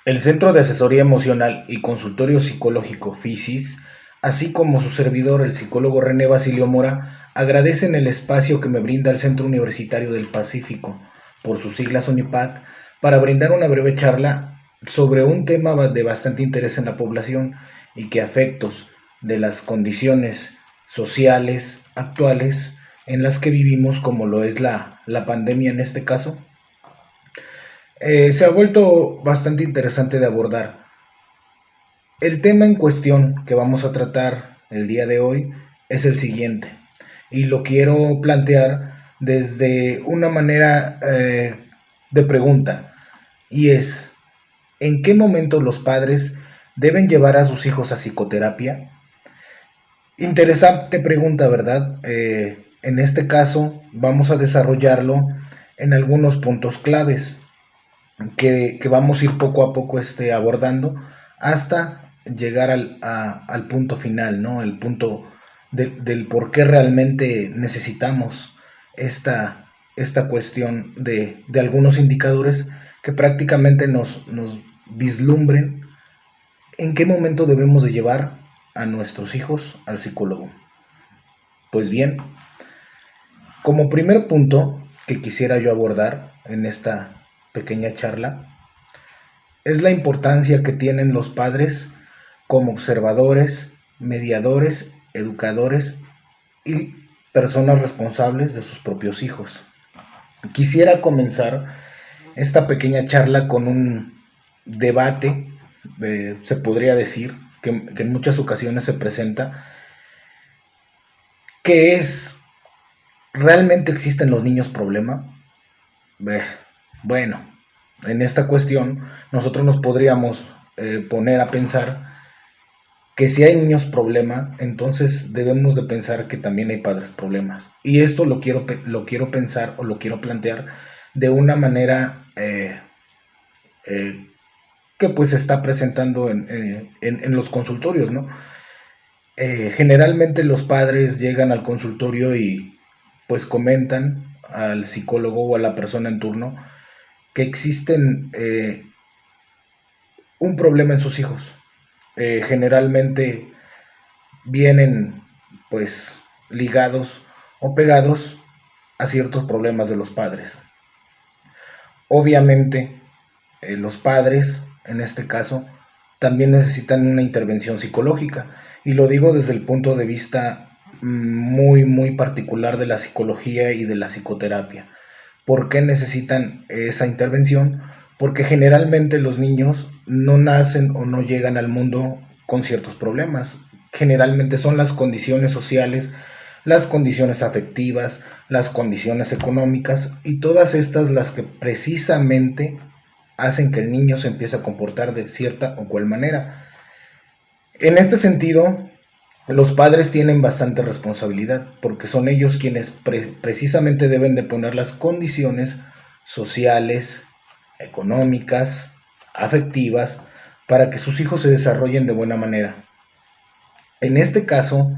El Centro de Asesoría Emocional y Consultorio Psicológico FISIS, así como su servidor, el psicólogo René Basilio Mora, agradecen el espacio que me brinda el Centro Universitario del Pacífico, por sus siglas UNIPAC, para brindar una breve charla sobre un tema de bastante interés en la población y que a efectos de las condiciones sociales actuales en las que vivimos, como lo es la pandemia en este caso, se ha vuelto bastante interesante de abordar. El tema en cuestión que vamos a tratar el día de hoy es el siguiente, y lo quiero plantear desde una manera de pregunta, y es, ¿en qué momento los padres deben llevar a sus hijos a psicoterapia? Interesante pregunta, ¿verdad? En este caso vamos a desarrollarlo en algunos puntos claves que vamos a ir poco a poco abordando hasta llegar al punto final, ¿no? El punto del por qué realmente necesitamos esta cuestión de algunos indicadores que prácticamente nos vislumbren en qué momento debemos de llevar a nuestros hijos al psicólogo. Pues bien, como primer punto que quisiera yo abordar en esta pequeña charla, es la importancia que tienen los padres como observadores, mediadores, educadores y personas responsables de sus propios hijos. Quisiera comenzar esta pequeña charla con un debate, se podría decir, que en muchas ocasiones se presenta, que es, ¿realmente existen los niños problema? Bueno, en esta cuestión nosotros nos podríamos poner a pensar que si hay niños problema, entonces debemos de pensar que también hay padres problemas. Y esto lo quiero pensar o lo quiero plantear de una manera eh, que pues se está presentando en los consultorios, ¿no? Generalmente los padres llegan al consultorio y pues comentan al psicólogo o a la persona en turno que existen un problema en sus hijos. Generalmente vienen pues ligados o pegados a ciertos problemas de los padres. Obviamente los padres, en este caso, también necesitan una intervención psicológica, y lo digo desde el punto de vista muy particular de la psicología y de la psicoterapia. ¿Por qué necesitan esa intervención? Porque generalmente los niños no nacen o no llegan al mundo con ciertos problemas. Generalmente son las condiciones sociales, las condiciones afectivas, las condiciones económicas y todas estas las que precisamente hacen que el niño se empiece a comportar de cierta o cual manera. En este sentido, los padres tienen bastante responsabilidad porque son ellos quienes precisamente deben de poner las condiciones sociales, económicas, afectivas, para que sus hijos se desarrollen de buena manera. En este caso,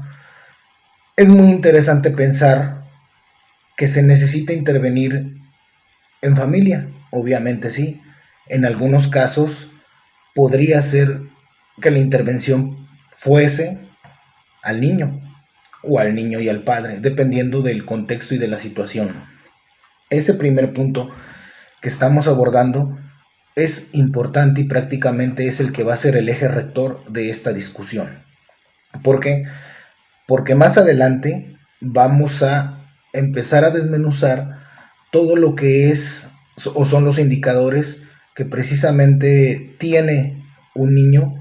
es muy interesante pensar que se necesita intervenir en familia, obviamente sí. En algunos casos podría ser que la intervención fuese al niño o al niño y al padre, dependiendo del contexto y de la situación. Ese primer punto que estamos abordando es importante y prácticamente es el que va a ser el eje rector de esta discusión. ¿Por qué? Porque más adelante vamos a empezar a desmenuzar todo lo que es o son los indicadores que precisamente tiene un niño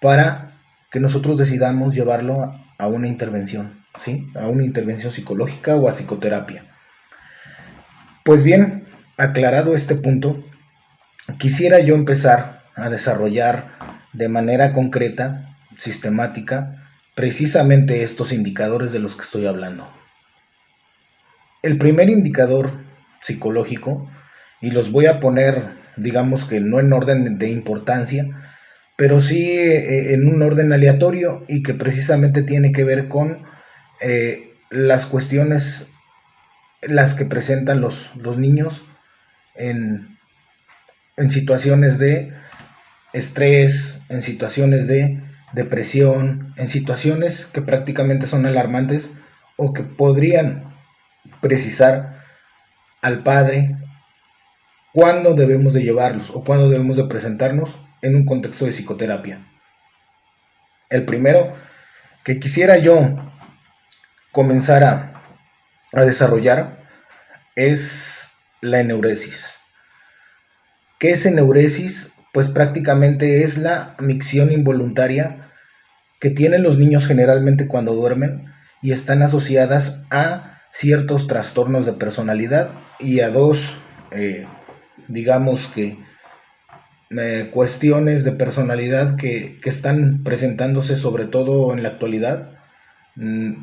para que nosotros decidamos llevarlo a una intervención, ¿sí? A una intervención psicológica o a psicoterapia. Pues bien, aclarado este punto, quisiera yo empezar a desarrollar de manera concreta, sistemática, precisamente estos indicadores de los que estoy hablando. El primer indicador psicológico, y los voy a poner, digamos que no en orden de importancia, pero sí en un orden aleatorio y que precisamente tiene que ver con las cuestiones las que presentan los niños en, en situaciones de estrés, en situaciones de depresión, en situaciones que prácticamente son alarmantes o que podrían precisar al padre cuándo debemos de llevarlos o cuándo debemos de presentarnos en un contexto de psicoterapia. El primero que quisiera yo comenzar a desarrollar es la eneuresis. ¿Qué es eneuresis? Pues prácticamente es la micción involuntaria que tienen los niños generalmente cuando duermen y están asociadas a ciertos trastornos de personalidad y a dos, digamos que, cuestiones de personalidad que están presentándose sobre todo en la actualidad,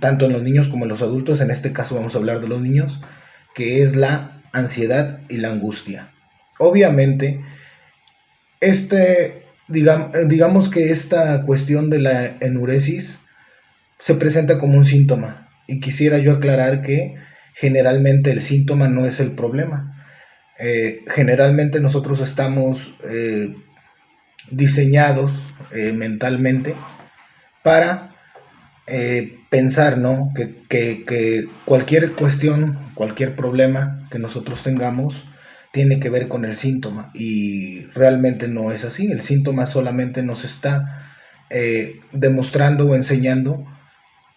tanto en los niños como en los adultos. En este caso vamos a hablar de los niños, que es la ansiedad y la angustia. Obviamente, digamos que esta cuestión de la enuresis se presenta como un síntoma, y quisiera yo aclarar que generalmente el síntoma no es el problema. Generalmente nosotros estamos diseñados mentalmente para pensar, ¿no? Que cualquier cuestión, cualquier problema que nosotros tengamos tiene que ver con el síntoma, y realmente no es así. El síntoma solamente nos está demostrando o enseñando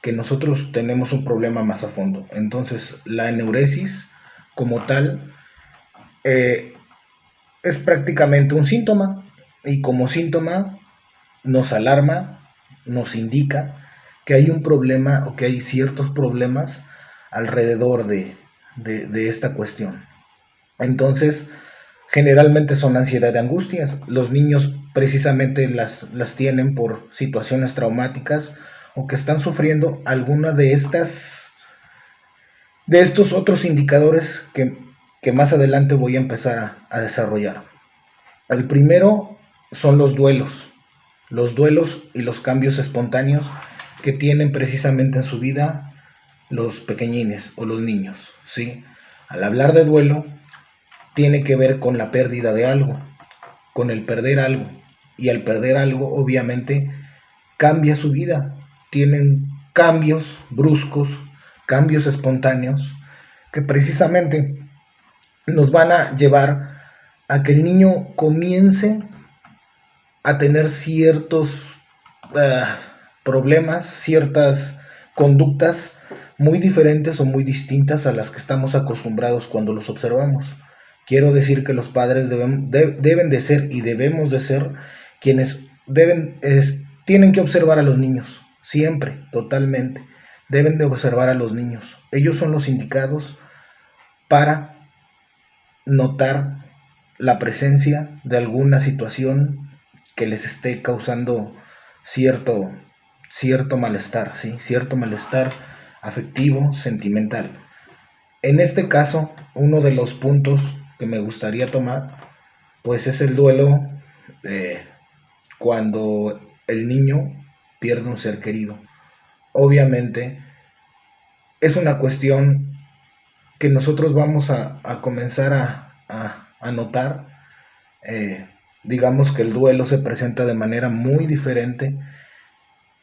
que nosotros tenemos un problema más a fondo. Entonces, la eneuresis como tal es prácticamente un síntoma, y como síntoma nos alarma, nos indica que hay un problema o que hay ciertos problemas alrededor de esta cuestión. Entonces, generalmente son ansiedad y angustias. Los niños precisamente las tienen por situaciones traumáticas o que están sufriendo alguna de estos otros indicadores que más adelante voy a empezar a desarrollar. El primero son los duelos y los cambios espontáneos que tienen precisamente en su vida los pequeñines o los niños, ¿sí? Al hablar de duelo, tiene que ver con la pérdida de algo, con el perder algo, y al perder algo, obviamente, cambia su vida. Tienen cambios bruscos, cambios espontáneos, que precisamente nos van a llevar a que el niño comience a tener ciertos problemas, ciertas conductas muy diferentes o muy distintas a las que estamos acostumbrados cuando los observamos. Quiero decir que los padres deben de ser y debemos de ser quienes tienen que observar a los niños, siempre, totalmente. Deben de observar a los niños. Ellos son los indicados para notar la presencia de alguna situación que les esté causando cierto malestar, ¿sí? Cierto malestar afectivo, sentimental. En este caso, uno de los puntos que me gustaría tomar, pues es el duelo cuando el niño pierde un ser querido. Obviamente, es una cuestión que nosotros vamos a comenzar a notar. Digamos que el duelo se presenta de manera muy diferente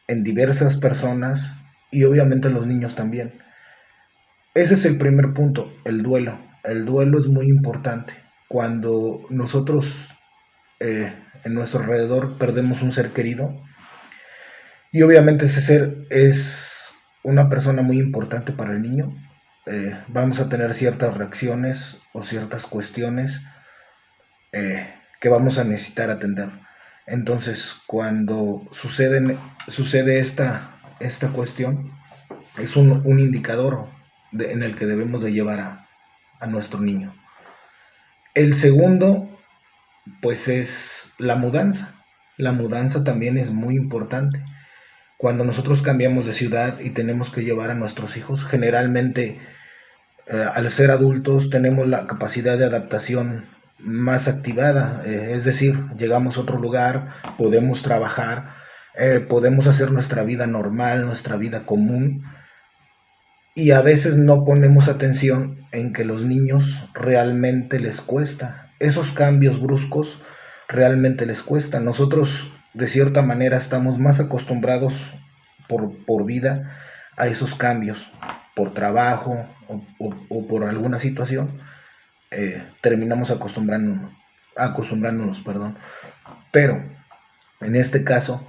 en diversas personas, y obviamente en los niños también. Ese es el primer punto, el duelo. El duelo es muy importante. Cuando nosotros en nuestro alrededor perdemos un ser querido, y obviamente ese ser es una persona muy importante para el niño, vamos a tener ciertas reacciones o ciertas cuestiones que vamos a necesitar atender. Entonces, cuando sucede esta cuestión, es un indicador en el que debemos de llevar a nuestro niño. El segundo, pues es la mudanza. La mudanza también es muy importante. Cuando nosotros cambiamos de ciudad y tenemos que llevar a nuestros hijos, generalmente al ser adultos tenemos la capacidad de adaptación más activada, es decir, llegamos a otro lugar, podemos trabajar, podemos hacer nuestra vida normal, nuestra vida común, y a veces no ponemos atención en que los niños realmente les cuesta. Esos cambios bruscos realmente les cuesta. Nosotros de cierta manera estamos más acostumbrados por vida a esos cambios, por trabajo o por alguna situación, terminamos acostumbrándonos, perdón. Pero en este caso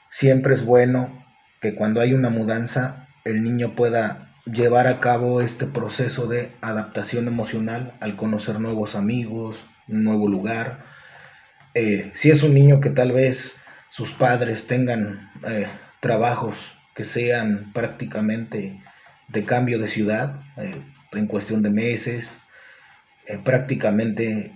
siempre es bueno que cuando hay una mudanza el niño pueda llevar a cabo este proceso de adaptación emocional al conocer nuevos amigos, un nuevo lugar. Si es un niño que tal vez sus padres tengan trabajos que sean prácticamente de cambio de ciudad, en cuestión de meses, prácticamente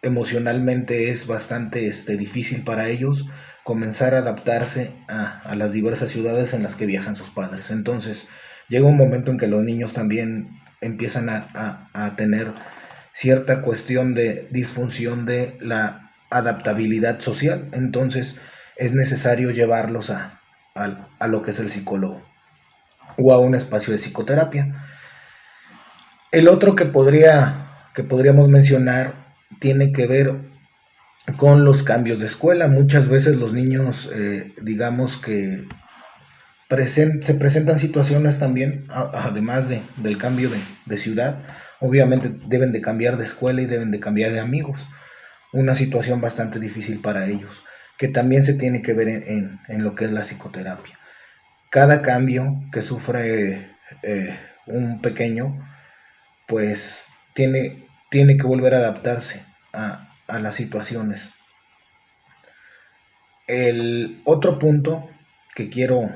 emocionalmente es bastante difícil para ellos comenzar a adaptarse a las diversas ciudades en las que viajan sus padres. Entonces llega un momento en que los niños también empiezan a tener cierta cuestión de disfunción de la adaptabilidad social. Entonces es necesario llevarlos a lo que es el psicólogo o a un espacio de psicoterapia. El otro que podríamos mencionar tiene que ver con los cambios de escuela. Muchas veces los niños, digamos que se presentan situaciones también, además del cambio de ciudad, obviamente deben de cambiar de escuela y deben de cambiar de amigos. Una situación bastante difícil para ellos, que también se tiene que ver en lo que es la psicoterapia. Cada cambio que sufre un pequeño, pues tiene que volver a adaptarse a las situaciones. El otro punto que quiero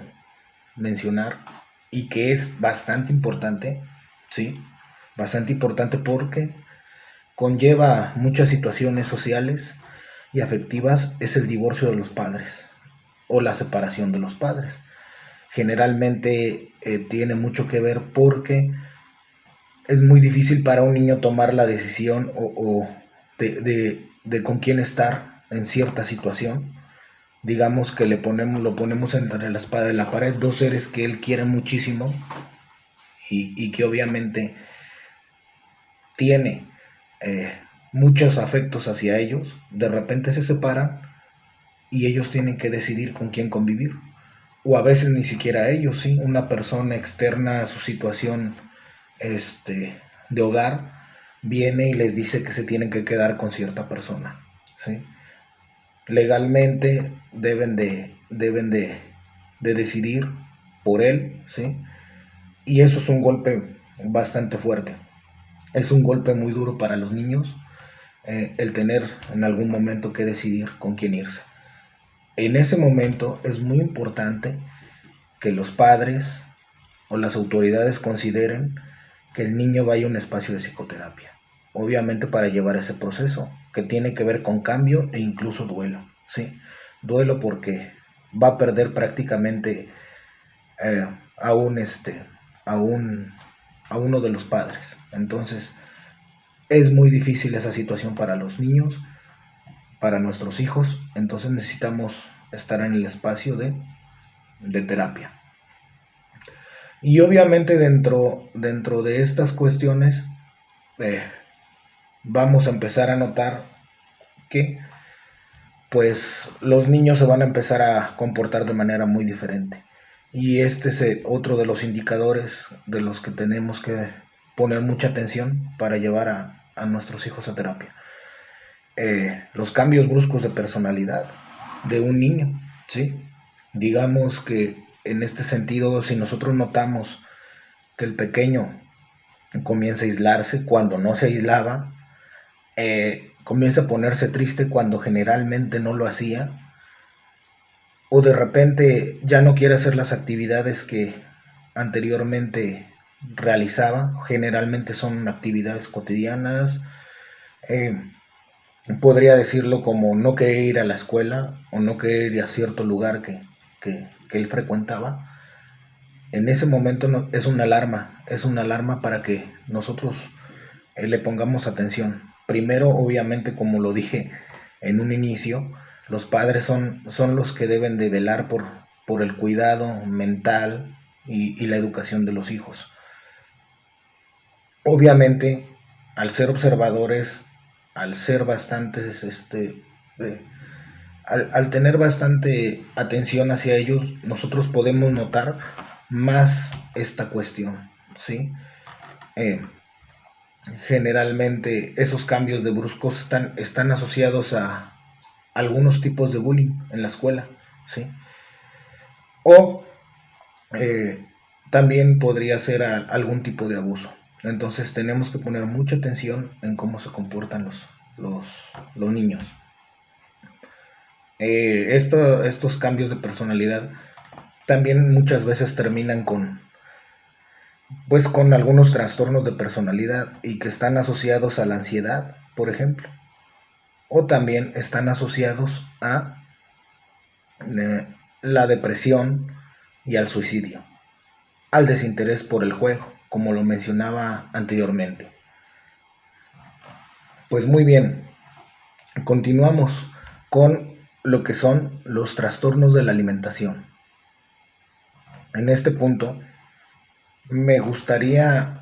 mencionar y que es bastante importante, ¿sí? Bastante importante porque conlleva muchas situaciones sociales y afectivas, es el divorcio de los padres o la separación de los padres. Generalmente tiene mucho que ver porque es muy difícil para un niño tomar la decisión o de con quién estar en cierta situación. Digamos que lo ponemos entre la espada y la pared, dos seres que él quiere muchísimo y que obviamente tiene muchos afectos hacia ellos. De repente se separan y ellos tienen que decidir con quién convivir, o a veces ni siquiera ellos, ¿sí? Una persona externa a su situación de hogar viene y les dice que se tienen que quedar con cierta persona, ¿sí? Legalmente deben de decidir por él, ¿sí? Y eso es un golpe bastante fuerte, es un golpe muy duro para los niños, el tener en algún momento que decidir con quién irse. En ese momento es muy importante que los padres o las autoridades consideren que el niño vaya a un espacio de psicoterapia, obviamente para llevar ese proceso que tiene que ver con cambio e incluso duelo, ¿sí? Duelo porque va a perder prácticamente eh, a, un, a uno de los padres. Entonces es muy difícil esa situación para los niños, para nuestros hijos. Entonces necesitamos estar en el espacio de terapia. Y obviamente dentro de estas cuestiones vamos a empezar a notar que pues los niños se van a empezar a comportar de manera muy diferente. Y este es otro de los indicadores de los que tenemos que poner mucha atención para llevar a nuestros hijos a terapia. Los cambios bruscos de personalidad de un niño, ¿sí? Digamos que en este sentido, si nosotros notamos que el pequeño comienza a aislarse cuando no se aislaba, comienza a ponerse triste cuando generalmente no lo hacía, o de repente ya no quiere hacer las actividades que anteriormente realizaba, generalmente son actividades cotidianas, podría decirlo como no querer ir a la escuela o no querer ir a cierto lugar que él frecuentaba. En ese momento es una alarma para que nosotros le pongamos atención. Primero, obviamente, como lo dije en un inicio, los padres son los que deben de velar por el cuidado mental y la educación de los hijos. Obviamente, al ser observadores, al ser bastantes, al tener bastante atención hacia ellos, nosotros podemos notar más esta cuestión, ¿sí? Eh, Generalmente esos cambios de bruscos están asociados a algunos tipos de bullying en la escuela, ¿sí? O eh, también podría ser algún tipo de abuso. Entonces tenemos que poner mucha atención en cómo se comportan los, los niños. Estos cambios de personalidad también muchas veces terminan pues con algunos trastornos de personalidad y que están asociados a la ansiedad, por ejemplo, o también están asociados a la depresión y al suicidio, al desinterés por el juego, como lo mencionaba anteriormente. Pues muy bien, continuamos con lo que son los trastornos de la alimentación. En este punto me gustaría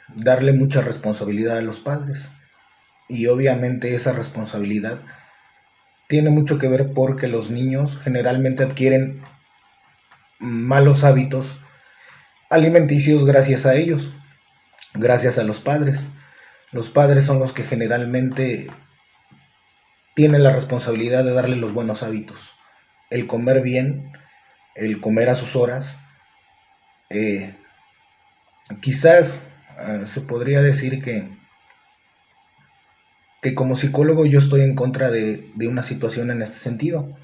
darle mucha responsabilidad a los padres, y obviamente esa responsabilidad tiene mucho que ver porque los niños generalmente adquieren malos hábitos alimenticios gracias a ellos, gracias a los padres. Los padres son los que generalmente tienen la responsabilidad de darle los buenos hábitos, el comer bien, el comer a sus horas. Eh, Quizás se podría decir que como psicólogo yo estoy en contra de una situación en este sentido.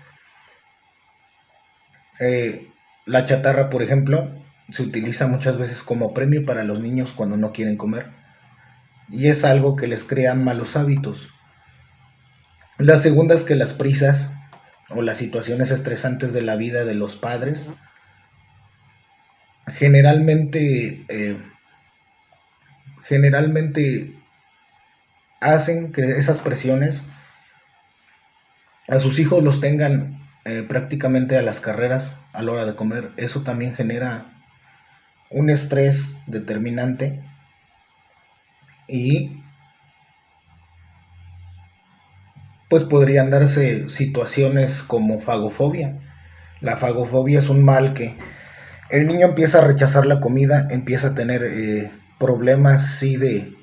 La chatarra, por ejemplo, se utiliza muchas veces como premio para los niños cuando no quieren comer, y es algo que les crea malos hábitos. La segunda es que las prisas o las situaciones estresantes de la vida de los padres generalmente hacen que esas presiones a sus hijos los tengan prácticamente a las carreras a la hora de comer. Eso también genera un estrés determinante y pues podrían darse situaciones como fagofobia. La fagofobia es un mal que el niño empieza a rechazar la comida, empieza a tener problemas sí del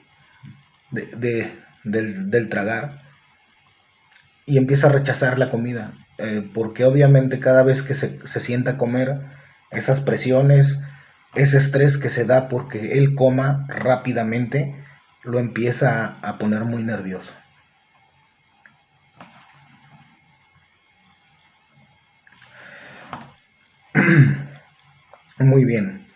tragar, y empieza a rechazar la comida, porque obviamente cada vez que se sienta a comer, esas presiones, ese estrés que se da porque él coma rápidamente, lo empieza a poner muy nervioso. Muy bien.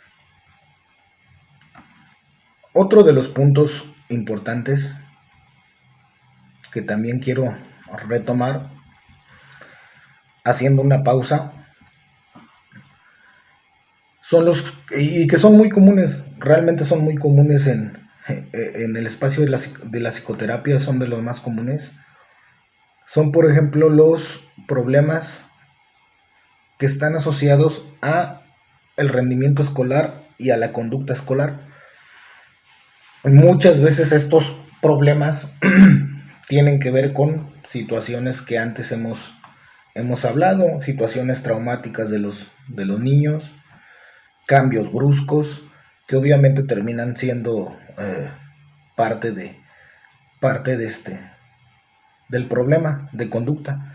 Otro de los puntos importantes que también quiero retomar, haciendo una pausa, son y que son muy comunes, realmente son muy comunes en el espacio de la psicoterapia, son de los más comunes. Son, por ejemplo, los problemas que están asociados a el rendimiento escolar y a la conducta escolar. Muchas veces estos problemas tienen que ver con situaciones que antes hemos hablado, situaciones traumáticas de los niños, cambios bruscos que obviamente terminan siendo parte del problema de conducta,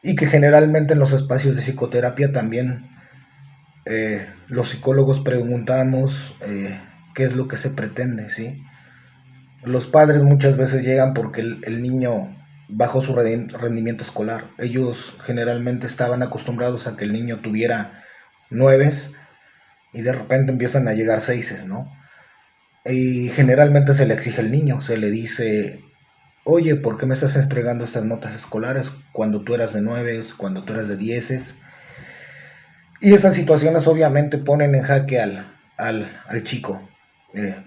y que generalmente en los espacios de psicoterapia también los psicólogos preguntamos qué es lo que se pretende, ¿sí? Los padres muchas veces llegan porque el niño bajó su rendimiento escolar. Ellos generalmente estaban acostumbrados a que el niño tuviera 9 y de repente empiezan a llegar 6, ¿no? Y generalmente se le exige al niño, se le dice, oye, ¿por qué me estás entregando estas notas escolares cuando tú eras de 9, cuando tú eras de 10? Y esas situaciones obviamente ponen en jaque al chico,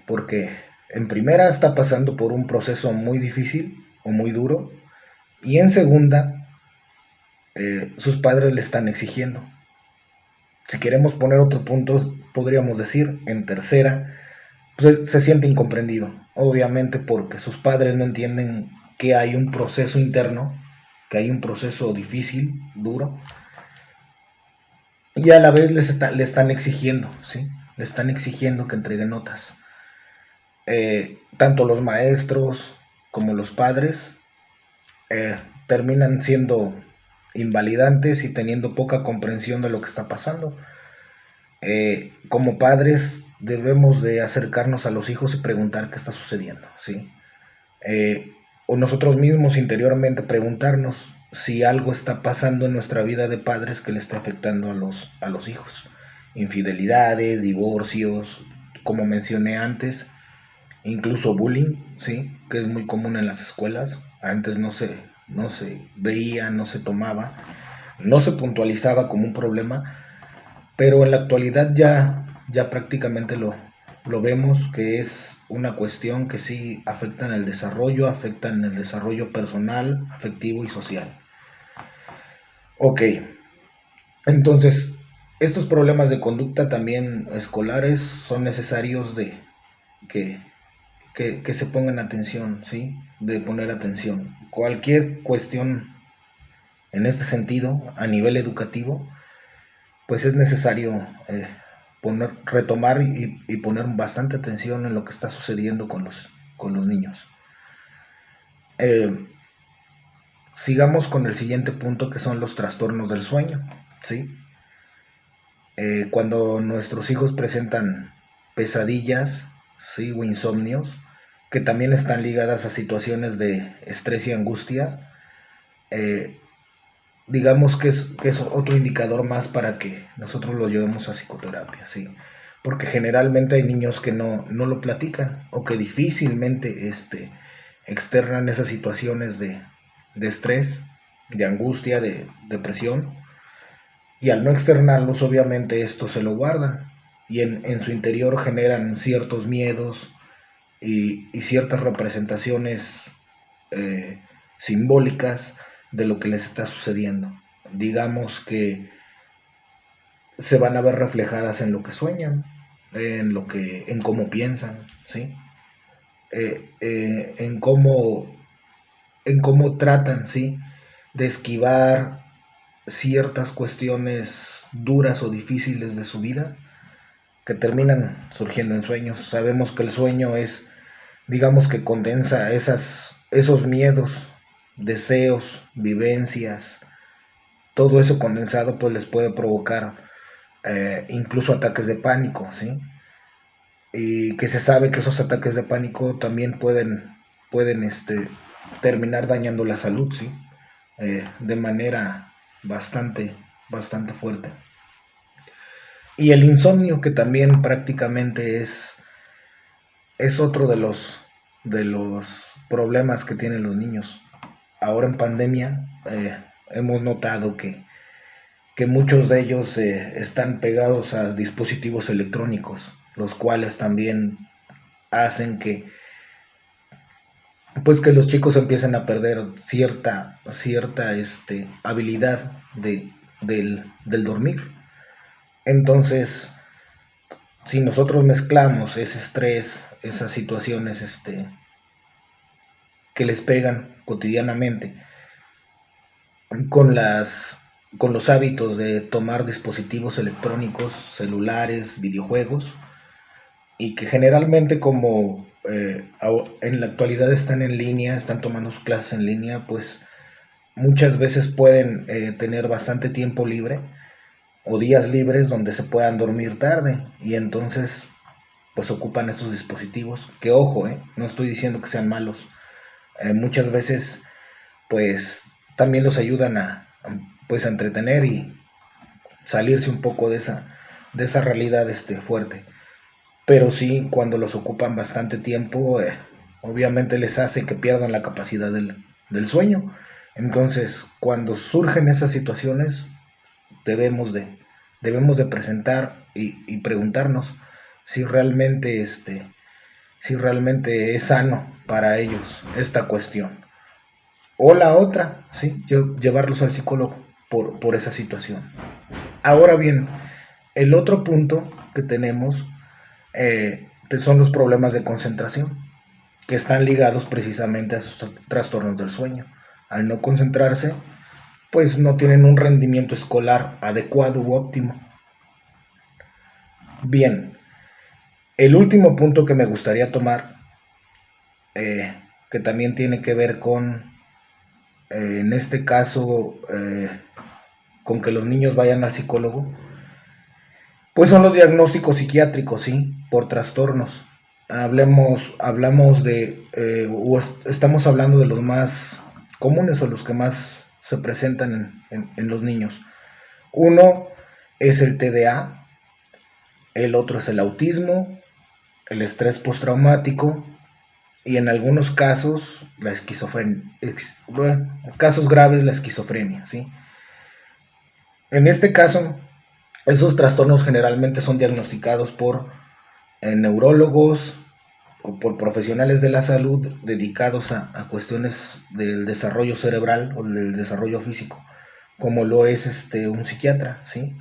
porque en primera está pasando por un proceso muy difícil o muy duro, y en segunda, sus padres le están exigiendo. Si queremos poner otro punto, podríamos decir, en tercera, pues, se siente incomprendido, obviamente porque sus padres no entienden que hay un proceso interno, que hay un proceso difícil, duro, y a la vez le están exigiendo, ¿sí? Le están exigiendo que entregue notas. Tanto los maestros como los padres terminan siendo invalidantes y teniendo poca comprensión de lo que está pasando. Como padres debemos de acercarnos a los hijos y preguntar qué está sucediendo, ¿sí? O nosotros mismos interiormente preguntarnos si algo está pasando en nuestra vida de padres que le está afectando a los hijos. Infidelidades, divorcios, como mencioné antes, incluso bullying, ¿sí? Que es muy común en las escuelas. Antes no se veía, no se tomaba, no se puntualizaba como un problema, pero en la actualidad ya prácticamente lo vemos que es una cuestión que sí afecta en el desarrollo personal, afectivo y social. Ok, entonces estos problemas de conducta también escolares son necesarios de que, que se pongan atención, ¿sí? De poner atención. Cualquier cuestión en este sentido, a nivel educativo, pues es necesario retomar y poner bastante atención en lo que está sucediendo con los niños. Eh, Sigamos con el siguiente punto, que son los trastornos del sueño, ¿sí? Cuando nuestros hijos presentan pesadillas, ¿sí? O insomnios, que también están ligadas a situaciones de estrés y angustia, eh, digamos que es otro indicador más para que nosotros lo llevemos a psicoterapia, ¿sí? Porque generalmente hay niños que no lo platican o que difícilmente externan esas situaciones de estrés, de angustia, de depresión, y al no externarlos obviamente esto se lo guardan y en su interior generan ciertos miedos y ciertas representaciones simbólicas de lo que les está sucediendo. Digamos que se van a ver reflejadas en lo que sueñan, en cómo piensan, ¿sí? En cómo tratan, ¿sí? De esquivar ciertas cuestiones duras o difíciles de su vida que terminan surgiendo en sueños. Sabemos que el sueño es, digamos que condensa esos miedos, deseos, vivencias, todo eso condensado pues les puede provocar incluso ataques de pánico, ¿sí? Y que se sabe que esos ataques de pánico también pueden terminar dañando la salud, ¿sí? De manera bastante fuerte. Y el insomnio, que también prácticamente es otro de los problemas que tienen los niños. Ahora en pandemia hemos notado que muchos de ellos están pegados a dispositivos electrónicos, los cuales también hacen pues que los chicos empiecen a perder cierta habilidad del dormir. Entonces, si nosotros mezclamos ese estrés, esas situaciones que les pegan cotidianamente con con los hábitos de tomar dispositivos electrónicos, celulares, videojuegos, y que generalmente como en la actualidad están en línea, están tomando sus clases en línea, pues muchas veces pueden tener bastante tiempo libre o días libres donde se puedan dormir tarde y entonces pues ocupan estos dispositivos, que ojo, no estoy diciendo que sean malos, muchas veces pues también los ayudan pues a entretener y salirse un poco de esa realidad fuerte, pero sí cuando los ocupan bastante tiempo obviamente les hace que pierdan la capacidad del sueño. Entonces cuando surgen esas situaciones debemos debemos de presentar y preguntarnos si realmente si realmente es sano para ellos esta cuestión. O la otra, ¿sí? Llevarlos al psicólogo por esa situación. Ahora bien, el otro punto que tenemos, son los problemas de concentración, que están ligados precisamente a esos trastornos del sueño. Al no concentrarse, pues no tienen un rendimiento escolar adecuado u óptimo. Bien, el último punto que me gustaría tomar, que también tiene que ver con, en este caso, con que los niños vayan al psicólogo, pues son los diagnósticos psiquiátricos, ¿sí? Por trastornos. Hablamos de, estamos hablando de los más comunes o los que más se presentan en los niños. Uno es el TDA, el otro es el autismo, el estrés postraumático y en algunos casos la esquizofrenia, bueno, casos graves la esquizofrenia, ¿sí? En este caso, esos trastornos generalmente son diagnosticados por neurólogos o por profesionales de la salud dedicados a cuestiones del desarrollo cerebral o del desarrollo físico, como lo es un psiquiatra, ¿sí?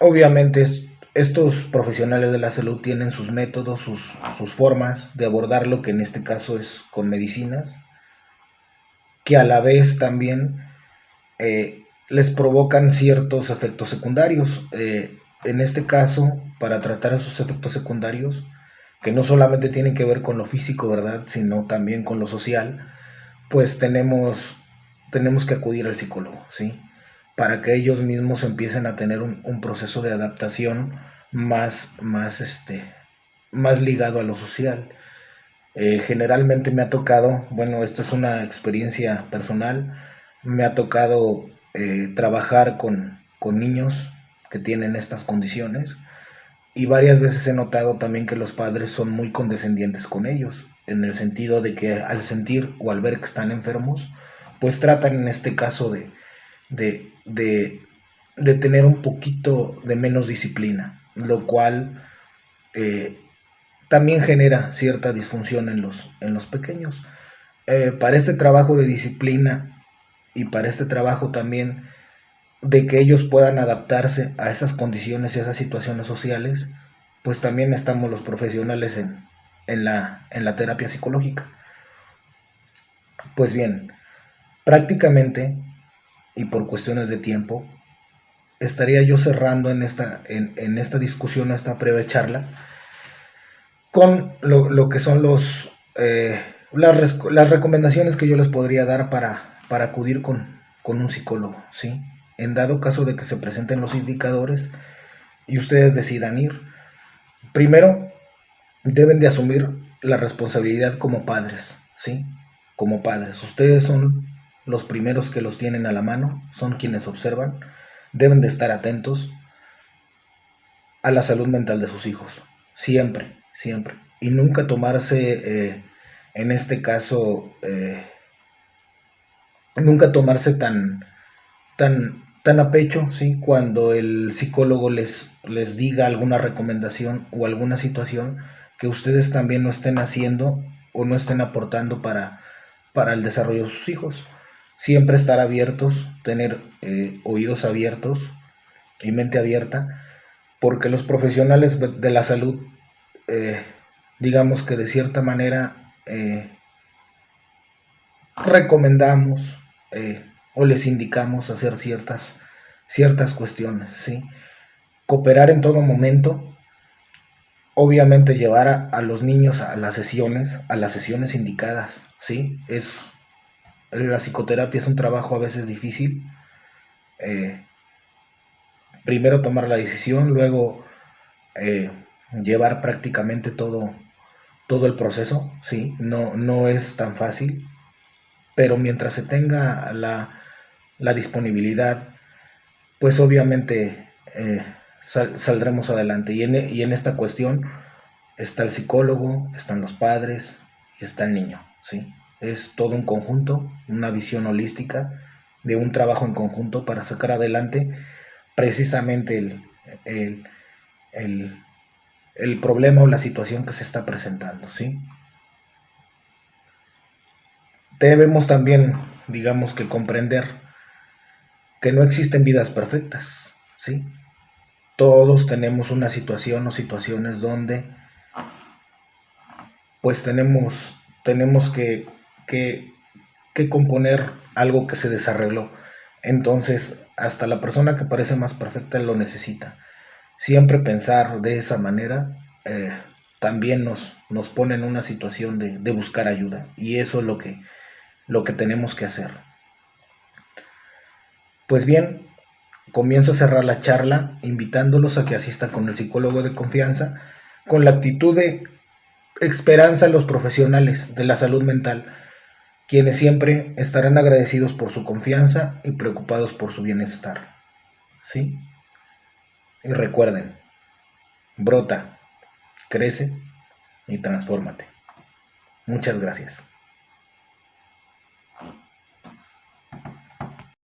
Obviamente estos profesionales de la salud tienen sus métodos, sus formas de abordarlo, que en este caso es con medicinas, que a la vez también les provocan ciertos efectos secundarios. En este caso, para tratar esos efectos secundarios, que no solamente tienen que ver con lo físico, ¿verdad?, sino también con lo social, pues tenemos que acudir al psicólogo, ¿sí? Para que ellos mismos empiecen a tener un proceso de adaptación más ligado a lo social. Generalmente me ha tocado, bueno, esto es una experiencia personal, me ha tocado trabajar con niños que tienen estas condiciones y varias veces he notado también que los padres son muy condescendientes con ellos, en el sentido de que al sentir o al ver que están enfermos, pues tratan en este caso de, de, de tener un poquito de menos disciplina, lo cual eh, también genera cierta disfunción en los pequeños. Para este trabajo de disciplina y para este trabajo también de que ellos puedan adaptarse a esas condiciones y a esas situaciones sociales, pues también estamos los profesionales en la terapia psicológica. Pues bien, prácticamente, y por cuestiones de tiempo, estaría yo cerrando en esta discusión, esta breve charla, con lo que son las recomendaciones que yo les podría dar para acudir con un psicólogo, ¿sí? En dado caso de que se presenten los indicadores y ustedes decidan ir. Primero, deben de asumir la responsabilidad como padres, ¿sí? Como padres. Ustedes son los primeros que los tienen a la mano, son quienes observan, deben de estar atentos a la salud mental de sus hijos, siempre, siempre. Y nunca tomarse, en este caso, nunca tomarse tan a pecho, ¿sí? Cuando el psicólogo les diga alguna recomendación o alguna situación que ustedes también no estén haciendo o no estén aportando para el desarrollo de sus hijos. Siempre estar abiertos, tener oídos abiertos y mente abierta, porque los profesionales de la salud, eh, digamos que de cierta manera recomendamos o les indicamos hacer ciertas cuestiones, ¿sí? Cooperar en todo momento, obviamente llevar a los niños a las sesiones indicadas, ¿sí? La psicoterapia es un trabajo a veces difícil. eh, Primero tomar la decisión, luego eh, llevar prácticamente todo el proceso, ¿sí? No es tan fácil, pero mientras se tenga la disponibilidad, pues obviamente saldremos adelante. Y en esta cuestión está el psicólogo, están los padres y está el niño, ¿sí? Es todo un conjunto, una visión holística de un trabajo en conjunto para sacar adelante precisamente el, el, el problema o la situación que se está presentando, ¿sí? Debemos también, digamos que comprender que no existen vidas perfectas, ¿sí? todos tenemos una situación o situaciones donde pues tenemos que componer algo que se desarregló. Entonces, hasta la persona que parece más perfecta lo necesita. Siempre pensar de esa manera también nos pone en una situación de buscar ayuda. Y eso es lo que tenemos que hacer. Pues bien, comienzo a cerrar la charla invitándolos a que asistan con el psicólogo de confianza con la actitud de esperanza a los profesionales de la salud mental, quienes siempre estarán agradecidos por su confianza y preocupados por su bienestar. ¿Sí? Y recuerden, brota, crece y transfórmate. Muchas gracias.